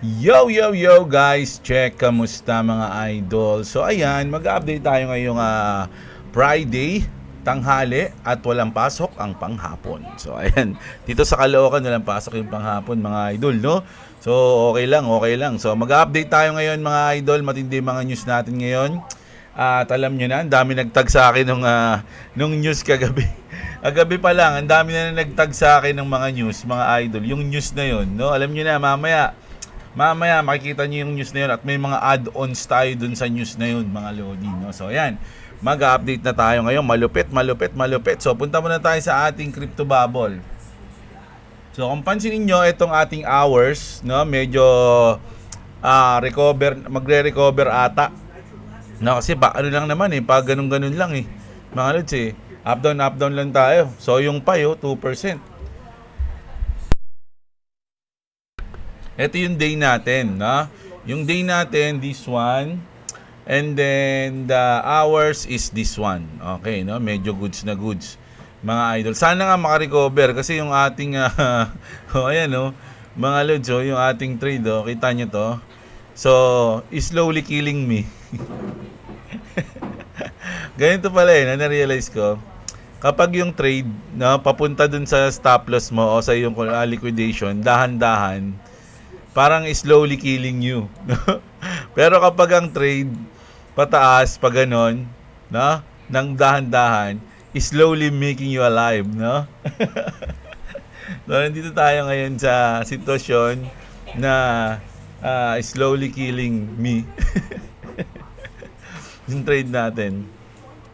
Yo, yo, yo guys! Check, kamusta mga idol? So ayan, mag-update tayo ngayong Friday, tanghali at walang pasok ang panghapon. So ayan, dito sa Caloocan walang pasok yung panghapon mga idol, no? So okay lang, okay lang. So mag-update tayo ngayon mga idol, matindi mga news natin ngayon. At alam nyo na, ang dami nagtag sa akin nung news kagabi. Kagabi pa lang, ang dami na nagtag sa akin ng mga news, mga idol. Yung news na yon, no? Alam nyo na, mamaya makikita nyo yung news na yun at may mga add-ons tayo dun sa news na yun mga lodi, no? So ayan, mag-update na tayo ngayon, malupit. So punta muna tayo sa ating crypto bubble. So kung pansinin nyo, itong ating hours, no, medyo magre-recover ata, no? Kasi ano lang naman pag ganun-ganun lang mga lods up down lang tayo. So yung payo 2%. Ito yung day natin, no? Yung day natin, this one. And then, the hours is this one. Okay, no? Medyo goods na goods. Mga idol. Sana nga makarecover kasi yung ating, ayan, no? Mga lods, yung ating trade, kita nyo to. So, slowly killing me. Ganito pala na-realize ko. Kapag yung trade, no, papunta dun sa stop loss mo o sa yung liquidation, dahan-dahan, parang slowly killing you. Pero kapag ang trade pataas pa ganon, no, nang dahan-dahan, slowly making you alive, no? So nandito tayo ngayon sa sitwasyon na slowly killing me. Yung trade natin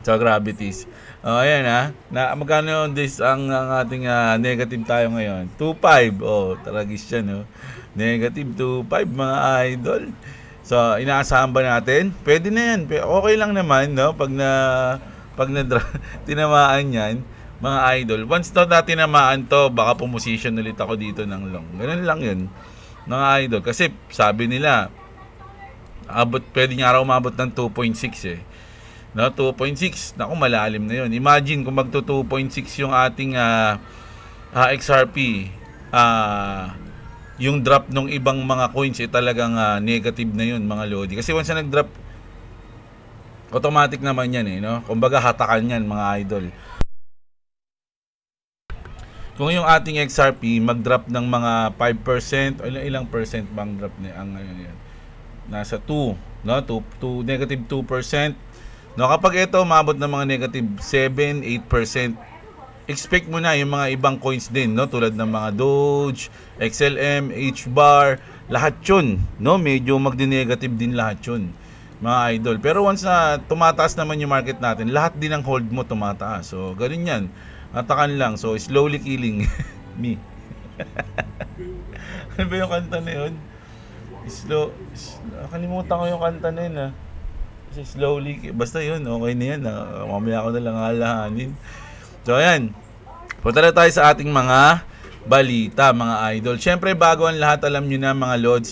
sa gravities. Ayan na magkano this ang ating negative tayo ngayon? 2.5. Tragis siya, no? Negative 2.5 mga idol. So, inaasahan ba natin? Pwede na yan. Okay lang naman, no? Pag tinamaan yan, mga idol. Once na tinamaan to, baka pumosisyon ulit ako dito ng long. Ganun lang yun, mga idol. Kasi, sabi nila, pwede nga raw umabot ng 2.6 No, 2.6. Naku, malalim na yun. Imagine kung magto 2.6 yung ating XRP. Yung drop ng ibang mga coins talagang negative na yun mga lodi. Kasi once na nag-drop, automatic naman yan no? Kumbaga hatakan yan mga idol. Kung yung ating XRP mag-drop ng mga 5%, ilang percent bang drop niya? Nasa 2, no? Negative 2%. No, kapag ito umabot ng mga negative 7, 8%, expect mo na yung mga ibang coins din, no? Tulad ng mga Doge, XLM, HBAR, lahat yun, no? Medyo magdi-negative din lahat yun, mga idol. Pero once na tumataas naman yung market natin, lahat din ng hold mo tumataas. So, ganun yan. Atakan lang. So, slowly killing me. Ano ba yung kanta na yun? Kalimutan ko yung kanta na yun, Kasi slowly, basta yun, okay na yan. Mamaya ko na lang halahanin. So, ayan. Punta na tayo sa ating mga balita, mga idol. Siyempre, bago ang lahat, alam nyo na mga lods,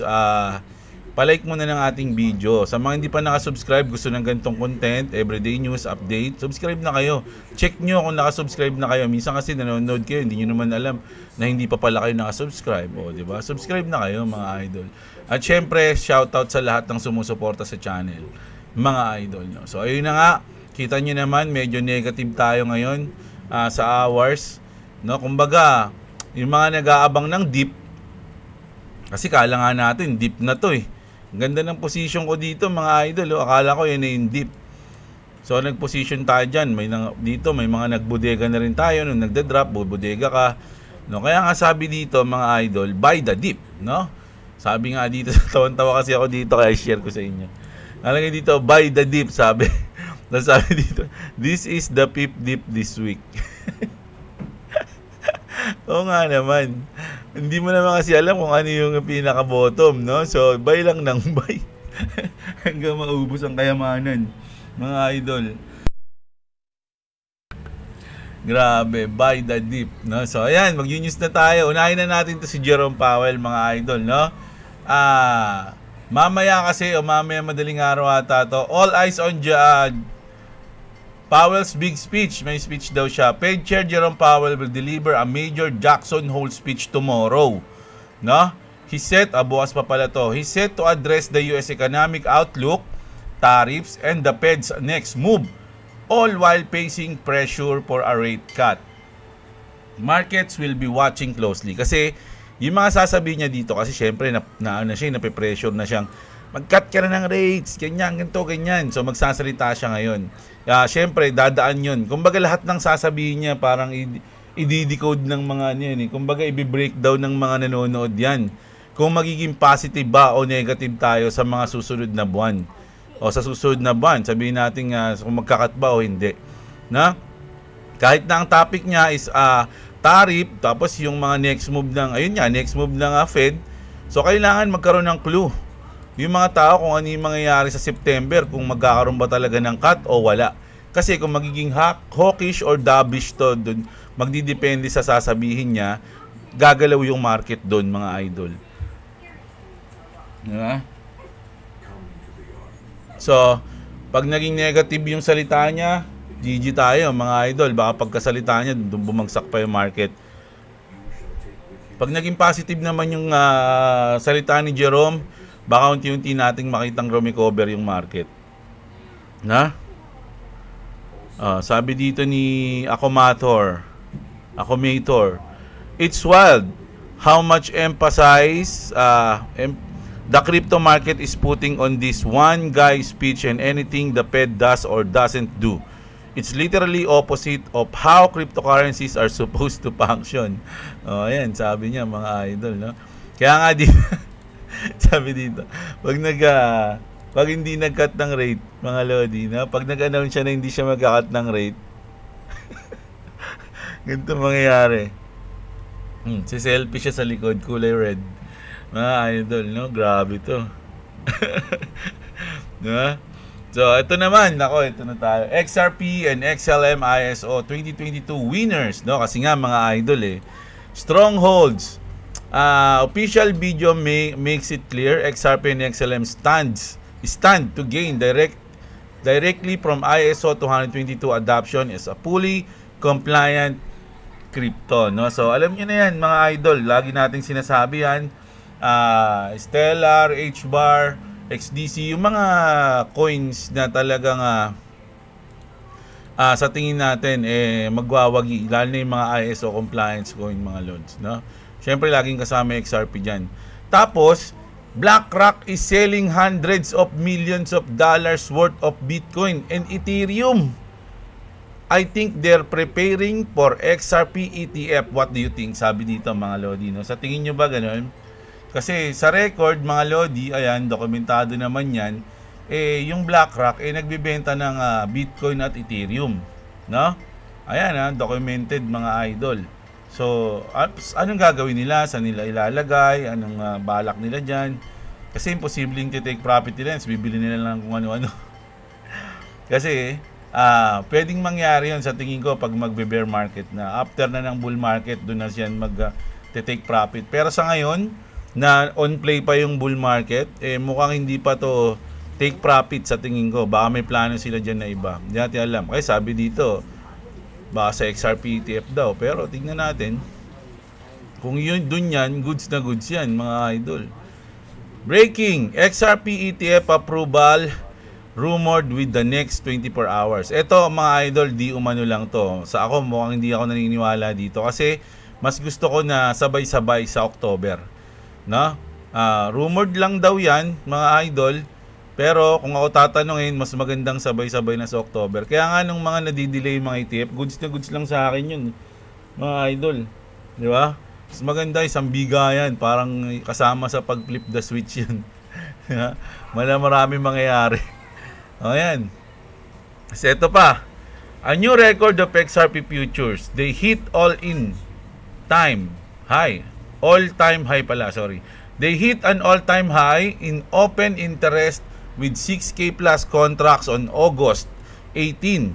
palike muna ng ating video. Sa mga hindi pa nakasubscribe, gusto ng ganitong content, everyday news, update, subscribe na kayo. Check nyo kung nakasubscribe na kayo. Minsan kasi nanonood kayo, hindi nyo naman alam na hindi pa pala kayo nakasubscribe. Diba? Subscribe na kayo, mga idol. At siyempre, shoutout sa lahat ng sumusuporta sa channel, mga idol. No? So, ayun na nga. Kita nyo naman, medyo negative tayo ngayon sa hours. No? Kumbaga, yung mga nag-aabang ng dip, kasi kala nga natin, dip na to Ang ganda ng position ko dito, mga idol. Akala ko yun yung dip. So, nag-position tayo dyan. Dito, may mga nagbodega na rin tayo. Nung nagda-drop, bodega ka. No? Kaya nga sabi dito, mga idol, buy the dip. No? Sabi nga dito, tawan-tawa kasi ako dito, kaya share ko sa inyo. Nalagay dito, buy the dip, sabi. Sabi dito, this is the pip dip this week. Oo nga naman. Hindi mo naman kasi alam kung ano yung pinaka-bottom, no? So, buy lang ng buy. Hanggang maubos ang kayamanan, mga idol. Grabe, buy the dip, no? So, ayan, mag-news na tayo. Unahin na natin to si Jerome Powell, mga idol, no? Mamaya kasi, mamaya madaling araw ata to. All eyes on Powell's big speech. May speech daw siya. Fed Chair Jerome Powell will deliver a major Jackson Hole speech tomorrow. No? He set, bukas pa pala to, he set to address the US economic outlook, tariffs, and the Fed's next move, all while facing pressure for a rate cut. Markets will be watching closely kasi yung mga sasabihin niya dito, kasi syempre nape-pressure na siyang mag-cut ka na ng rates, ganyan, ganito, ganyan. So magsasalita siya ngayon. Syempre dadaan yun. Kumbaga lahat ng sasabihin niya parang i-decode ng mga yan eh. Kumbaga i-breakdown ng mga nanonood yan. Kung magiging positive ba o negative tayo sa mga susunod na buwan. O sa susunod na buwan, sabihin natin kung magkakat ba o hindi. Na? Kahit na ang topic niya is tariff, tapos yung mga next move ng Fed. So kailangan magkaroon ng clue yung mga tao kung ano yung mangyayari sa September, kung magkakaroon ba talaga ng cut o wala. Kasi kung magiging hawkish or dovish to, dun, magdidepende sa sasabihin niya, gagalaw yung market doon, mga idol. Diba? So, pag naging negative yung salita niya, GG tayo, mga idol. Baka pagkasalita niya, bumagsak pa yung market. Pag naging positive naman yung salita ni Jerome, baka unti-unti nating makitang recover yung market. Na? Sabi dito ni Acomator, it's wild how much emphasis the crypto market is putting on this one guy speech and anything the Fed does or doesn't do. It's literally opposite of how cryptocurrencies are supposed to function. Ayan, sabi niya, mga idol, no? Kaya nga sabi dito, pag hindi nag-cut ng rate, mga lodi, no? Pag nag-announce siya na hindi siya mag-cut ng rate, ganito mangyayari. Si selfie siya sa likod, kulay red. Mga idol, no? Grabe to. Diba? So, ito naman, ito na tayo. XRP and XLM ISO 2022 winners, no? Kasi nga, mga idol, strongholds. Official video makes it clear XRP and XLM stand to gain directly from ISO 222 adoption as a fully compliant crypto, no? So alam niyo na yan, mga idol, lagi nating sinasabi yan. Stellar, HBAR, XDC, yung mga coins na talagang sa tingin natin magwawagi, lalo na yung mga ISO compliance coin, mga loans, no? Siyempre, laging kasama XRP dyan. Tapos, BlackRock is selling hundreds of millions of dollars worth of Bitcoin and Ethereum. I think they're preparing for XRP ETF. What do you think? Sabi dito, mga lodi, no? Sa tingin nyo ba ganun? Kasi sa record, mga lodi, ayan, dokumentado naman yan, yung BlackRock, nagbibenta ng Bitcoin at Ethereum. No? Ayan, documented, mga idol. So, anong gagawin nila? Saan nila ilalagay? Anong balak nila dyan? Kasi imposibleng take profit nila. Bibili nila lang kung ano-ano. Kasi, pwedeng mangyari yun sa tingin ko pag magbe-bear market na. After na ng bull market, doon na siya mag-take profit. Pero sa ngayon, na on play pa yung bull market, mukhang hindi pa to take profit sa tingin ko. Baka may plano sila dyan na iba. Hindi natin alam. Kaya sabi dito, baka sa XRP ETF daw. Pero tignan natin. Kung yun, dun yan, goods na goods yan, mga idol. Breaking, XRP ETF approval rumored with the next 24 hours. Ito, mga idol, di umano lang to. Sa ako, mukhang hindi ako naniniwala dito. Kasi, mas gusto ko na sabay-sabay sa October. No? Rumored lang daw yan, mga idol. Pero kung ako tatanungin, mas magandang sabay-sabay na sa October. Kaya nga nung mga nadidelay mga ETF, goods na goods lang sa akin yun, mga idol. Di ba? Mas maganda, isang bigayan. Parang kasama sa pag-flip the switch yun. Marami mangyayari. O yan. Kasi ito pa. A new record of XRP futures. They hit all-in time high. All-time high pala, sorry. They hit an all-time high in open interest with 6K plus contracts on August 18,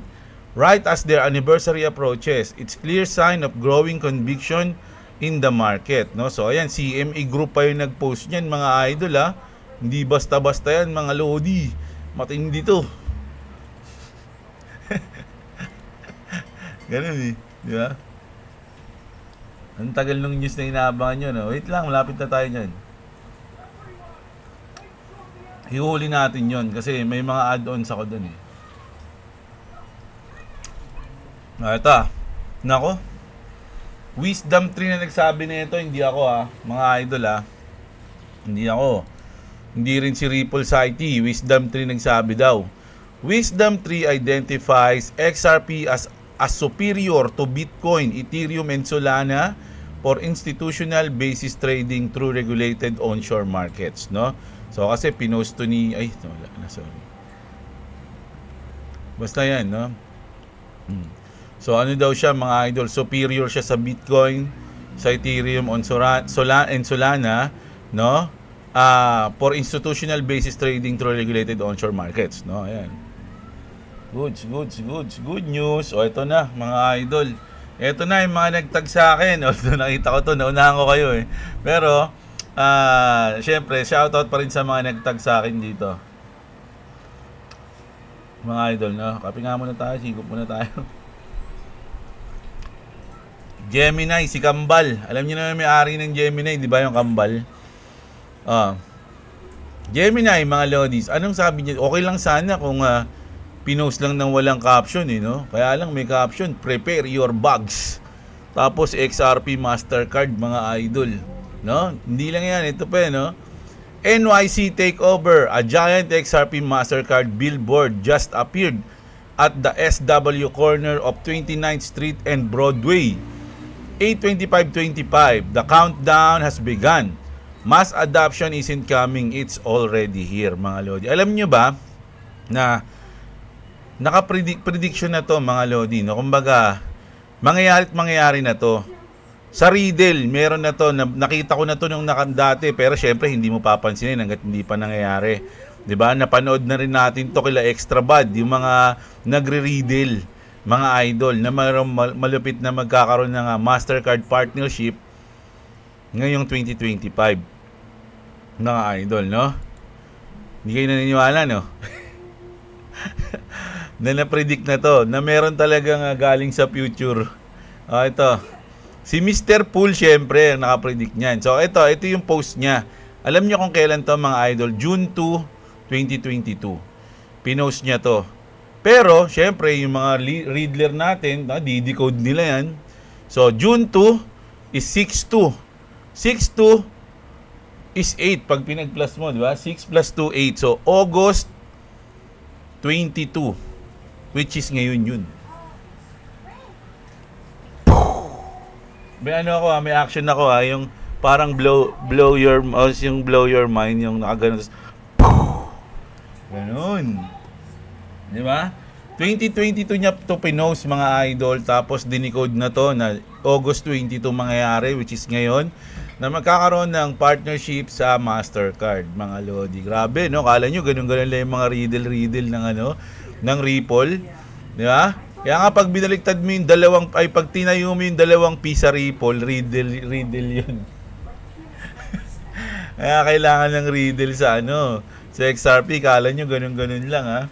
right as their anniversary approaches. It's clear sign of growing conviction in the market, no? So ayan, CME Group pa yung nag-post niyan, mga idol, ha. Hindi basta-basta yan, mga lodi. Matindi to. Ganun di ba? Ang tagal ng news na inaabangan nyo, no? Wait lang, malapit na tayo nyan. Ihuli natin yon kasi may mga add-ons ako dun eh. Ito. Nako. Wisdom 3 na nagsabi nito, hindi ako mga idol Hindi ako. Hindi rin si Ripple Society. Wisdom 3 nagsabi daw. Wisdom 3 identifies XRP as superior to Bitcoin, Ethereum, and Solana for institutional basis trading through regulated onshore markets, no? So kasi pinost to ni sorry. Basta yan, no? So ano daw siya mga idol, superior siya sa Bitcoin, sa Ethereum, on Solana, no? For institutional basis trading through regulated onshore markets, no? Ayan. Good news. O ito na mga idol. Ito na yung mga nagtag sa akin. Although nakita ko to, naunahan ko kayo eh. Pero syempre, shoutout pa rin sa mga nagtag sa akin dito. Mga idol, no? Kape nga muna tayo, sigop muna tayo. Gemini, si Kambal. Alam niyo na may-ari ng Gemini, di ba yung Kambal? Gemini, mga lodies. Anong sabi niya? Okay lang sana kung pinost lang ng walang caption, no? Kaya lang may caption, prepare your bags. Tapos XRP Mastercard, mga idol, no? Hindi lang yan, ito pa, no? NYC takeover. A giant XRP Mastercard billboard just appeared at the SW corner of 29th Street and Broadway. 8:25:25. The countdown has begun. Mass adoption isn't coming, it's already here, mga lodi. Alam nyo ba na naka-prediction na to, mga lodi, no? Kumbaga, mangyayari na to. Sa Riddle, meron na to, nakita ko na to nung dati, pero syempre hindi mo papansinin hangga't hindi pa nangyayari. 'Di ba? Napanood na rin natin to kila Extra Bad, yung mga nagre-Riddle, mga idol, na malupit na magkakaroon ng Mastercard partnership ngayong 2025. Mga idol, no? Hindi kayo naniniwala, no? Na na-predict na to, na meron talagang galing sa future. Ito. Si Mr. Pool, syempre, nakapredict niyan. So, ito yung post niya. Alam niyo kung kailan to, mga idol? June 2, 2022. Pinost niya to. Pero, syempre, yung mga Riddler natin, di-decode nila yan. So, June 2 is 6-2. 6-2 is 8 pag pinag-plus mo, di ba? 6 plus 2, 8. So, August 22, which is ngayon yun. May ano ako may action ako yung parang blow your mind, yung nakaganon. Ganun. Di ba? 2022 niya to pinost, mga idol, tapos dinicode na to na August 22 mangyayari, which is ngayon, na magkakaroon ng partnership sa Mastercard, mga lodi. Grabe, no? Kala nyo ganun-ganun lang yung mga riddle ng Ripple, di ba? Kaya nga pag binaliktad mo yung pag tinayo mo yung dalawang pisa Ripple, riddle yun. Kaya kailangan ng riddle sa sa XRP. Kala nyo ganun-ganun lang,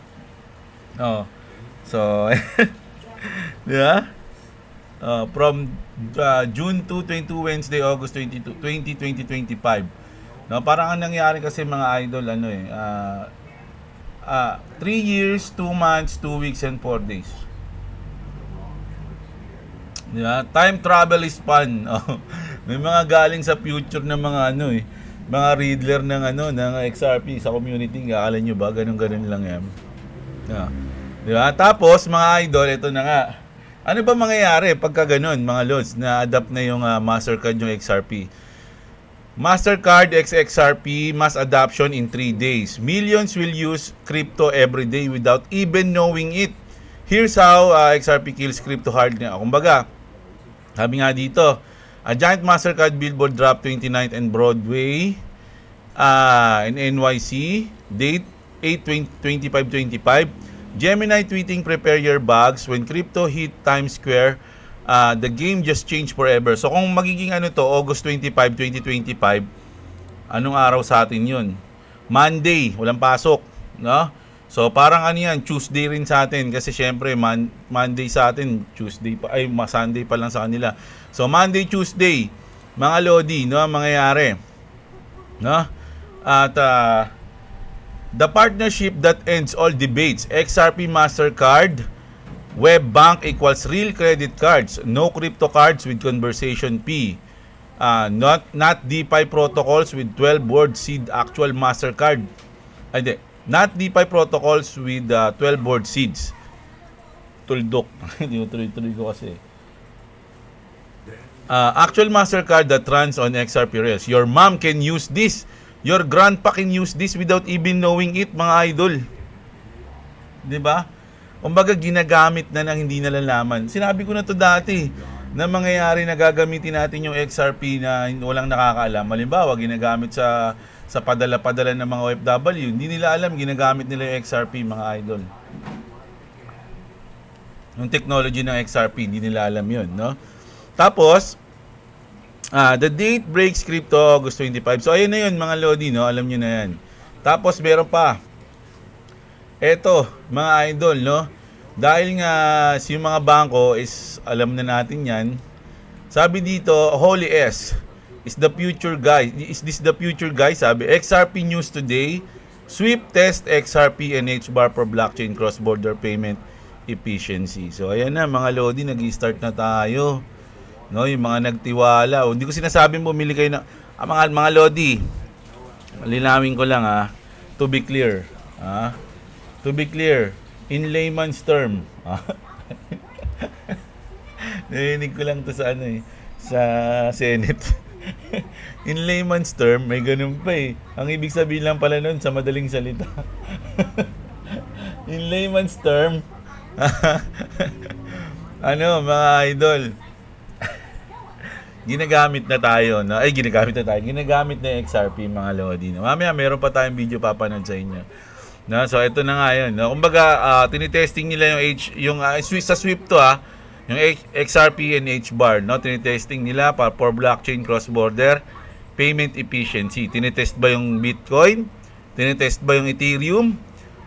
So, di ba? From June 2, 22, Wednesday, August 22, 2025. No, parang ang nangyari kasi, mga idol, 3 years, 2 months, 2 weeks, and 4 days. Yeah, time travel is fun. May mga galing sa future na mga mga Riddler ng XRP sa community. Akala nyo ba ganun lang yan? Yeah. Di ba? Tapos mga idol, ito na nga. Ano ba mangyayari pagka ganun, mga lods, na adapt na yung Mastercard yung XRP? Mastercard XRP mass adoption in 3 days. Millions will use crypto every day without even knowing it. Here's how XRP kills crypto hard. Kumbaga, sabi nga dito, a giant Mastercard billboard drop 29th and Broadway in NYC, date 8/25/25. Gemini tweeting, prepare your bags. When crypto hit Times Square, the game just changed forever. So kung magiging August 25, 2025, anong araw sa atin yun? Monday, walang pasok, no? So parang yan, Tuesday rin sa atin kasi syempre Monday sa atin, Tuesday pa, Sunday pa lang sa kanila. So Monday, Tuesday, mga lodi, no, ang mangyayari, no? At The partnership that ends all debates. XRP Mastercard Web Bank equals real credit cards. No crypto cards with conversation fee. Not DeFi protocols with 12 word seed actual Mastercard. Hindi. Not DeFi protocols with 12 word seeds. Tuldok. Hindi mo tuloy-tuloy ko kasi. Actual Mastercard that runs on XRP rails. Your mom can use this. Your grandpa can use this without even knowing it, mga idol. 'Di ba? Kumbaga ginagamit na nang hindi nalalaman. Sinabi ko na to dati na mangyayari na gagamitin natin yung XRP na walang nakakaalam. Halimbawa, ginagamit sa padala-padala ng mga OFW. Hindi nila alam, ginagamit nila yung XRP, mga idol. Yung technology ng XRP, hindi nila alam yun, no? Tapos, the date breaks crypto August 25. So, ayun na yun, mga Lodi, no? Alam nyo na yan. Tapos, meron pa. Eto, mga idol, no? Dahil nga yung mga bangko is alam na natin yan. Sabi dito, Holy S is the future guy. Is this the future guy? Sabi, XRP news today. Swift test XRP and HBAR for blockchain cross-border payment efficiency. So ayan na mga Lodi, nag-i-start na tayo. No, yung mga nagtiwala. O, hindi ko sinasabing bumili kayo na mga Lodi. Linawin ko lang to be clear. To be clear. In layman's term. Narinig ko lang to sa sa Senate. In layman's term, may ganun pa eh. Ang ibig sabihin lang pala nun sa madaling salita. In layman's term, mga idol, ginagamit na tayo, no? Ginagamit na XRP, mga Lodi. Mamaya meron pa tayong video papanood sa inyo. No, so ito na nga 'yon. No? Kumbaga tinitesting nila yung sa Swift to yung XRP and HBAR, no? Tinitesting nila for blockchain cross-border payment efficiency. Tinitest ba yung Bitcoin? Tinitest ba yung Ethereum?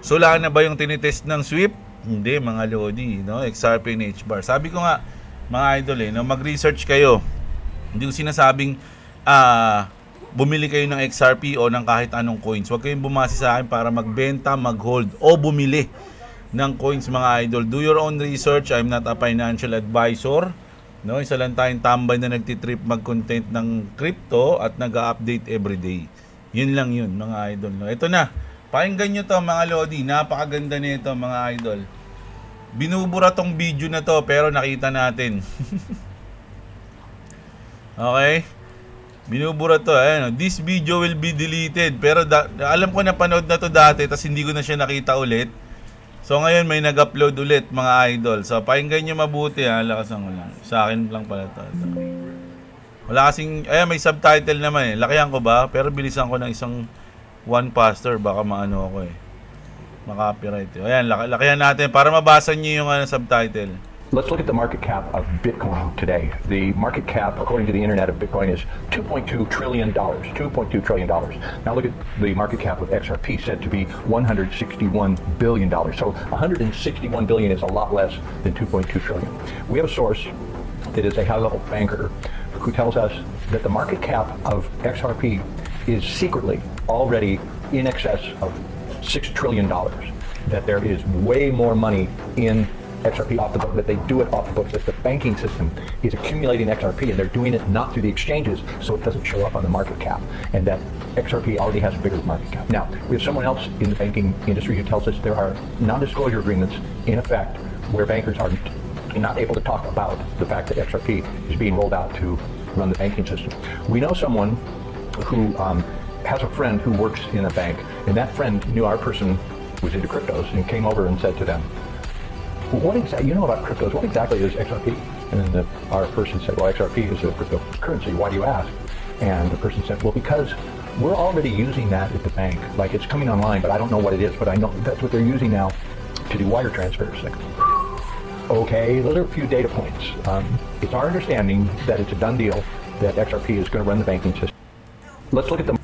Solana ba yung tinitest ng Swift? Hindi, mga Lodi, no? XRP and HBAR. Sabi ko nga, mga idol, no, mag-research kayo. Hindi ko sinasabing bumili kayo ng XRP o ng kahit anong coins. Huwag kayong bumasi sa akin para magbenta, mag-hold o bumili ng coins, mga idol. Do your own research. I'm not a financial advisor. No, isa lang tayong tambay na nagtitrip mag-content ng crypto at nag-update everyday. Yun lang yun, mga idol. No, ito na. Pakinggan nyo to, mga Lodi. Napakaganda nito, mga idol. Binubura tong video na to pero nakita natin. Okay? Binubura to, this video will be deleted. Pero alam ko na panood na to dati, tas hindi ko na siya nakita ulit. So ngayon may nag-upload ulit, mga idol. So pakinggan nyo mabuti, lakasan ko lang. Sa akin lang pala to. Wala kasing, may subtitle naman Lakihan ko ba? Pero bilisan ko ng isang one pastor, baka maano ako Maka-copyright. Ayan, lakihan natin para mabasa nyo yung subtitle. Let's look at the market cap of Bitcoin today. The market cap, according to the internet of Bitcoin, is $2.2 trillion. $2.2 trillion. Now look at the market cap of XRP, said to be $161 billion. So $161 billion is a lot less than $2.2 trillion. We have a source that is a high-level banker who tells us that the market cap of XRP is secretly already in excess of $6 trillion. That there is way more money in XRP off the book, that they do it off the books, that the banking system is accumulating XRP and they're doing it not through the exchanges so it doesn't show up on the market cap, and that XRP already has a bigger market cap. Now, we have someone else in the banking industry who tells us there are non-disclosure agreements in effect where bankers are not able to talk about the fact that XRP is being rolled out to run the banking system. We know someone who has a friend who works in a bank, and that friend knew our person was into cryptos and came over and said to them, what exactly, you know about cryptos, what exactly is XRP? And then our person said, well, XRP is a cryptocurrency, why do you ask? And the person said, well, because we're already using that at the bank. Like, it's coming online, but I don't know what it is, but I know that's what they're using now to do wire transfers. Like, okay, those are a few data points. It's our understanding that it's a done deal that XRP is going to run the banking system. Let's look at the...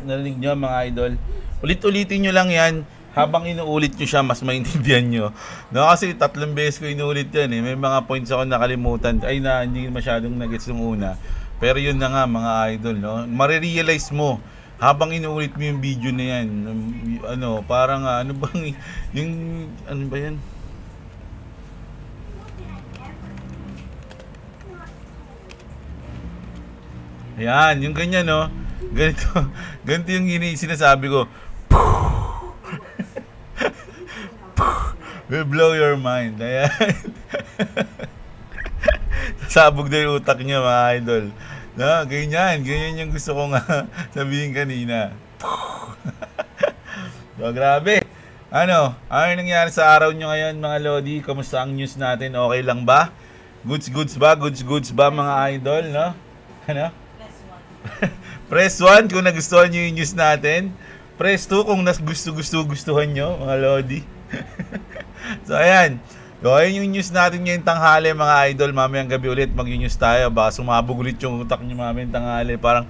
Narinig nyo, mga idol. Ulit-ulitin nyo lang yan. Habang inuulit nyo siya, mas maintindihan nyo. No, kasi 3 beses ko inuulit yan May mga points ako nakalimutan. Hindi masyadong nagets yung una. Pero yun na nga, mga idol, no? Marirealize mo habang inuulit mo yung video na yan, ano, parang ano bang, yung, ano ba yan? Ayan, yung ganyan, no? Ganito, ganito yung sinasabi ko. Will blow your mind. Ayan. Sasabog na yung utak niya, mga idol. Na, ganyan yung gusto ko nga sabihin kanina. So, grabe. Ano nangyari sa araw nyo ngayon, mga Lodi? Kamusta ang news natin? Okay lang ba? Goods ba? Goods ba, mga idol, no? Ano? Press 1 kung nagustuhan nyo yung news natin. Press 2 kung gustuhan nyo, mga Lodi. So, ayan. So, ayun yung news natin ngayong tanghali, mga idol. Mamayang gabi ulit mag-news tayo. Baka sumabog ulit yung utak nyo mamayang tanghali. Parang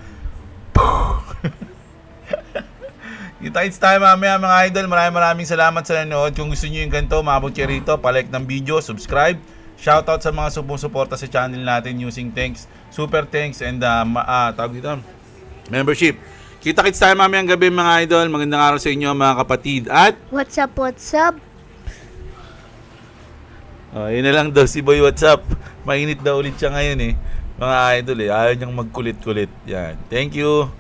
kita-kits tayo mamaya, mga idol. Maraming salamat sa nanood. Kung gusto nyo yung ganito, mabot kayo rito, palike ng video, subscribe. Shoutout sa mga sumusuporta sa channel natin using thanks, super thanks, and tawag dito, membership. Kita-kits tayo mamayang gabi, mga idol. Magandang araw sa inyo, mga kapatid. At What's up, what's up? yun na lang daw si Boy, what's up? Mainit daw ulit siya ngayon, mga idol, ayaw niyang magkulit-kulit. Yan. Thank you.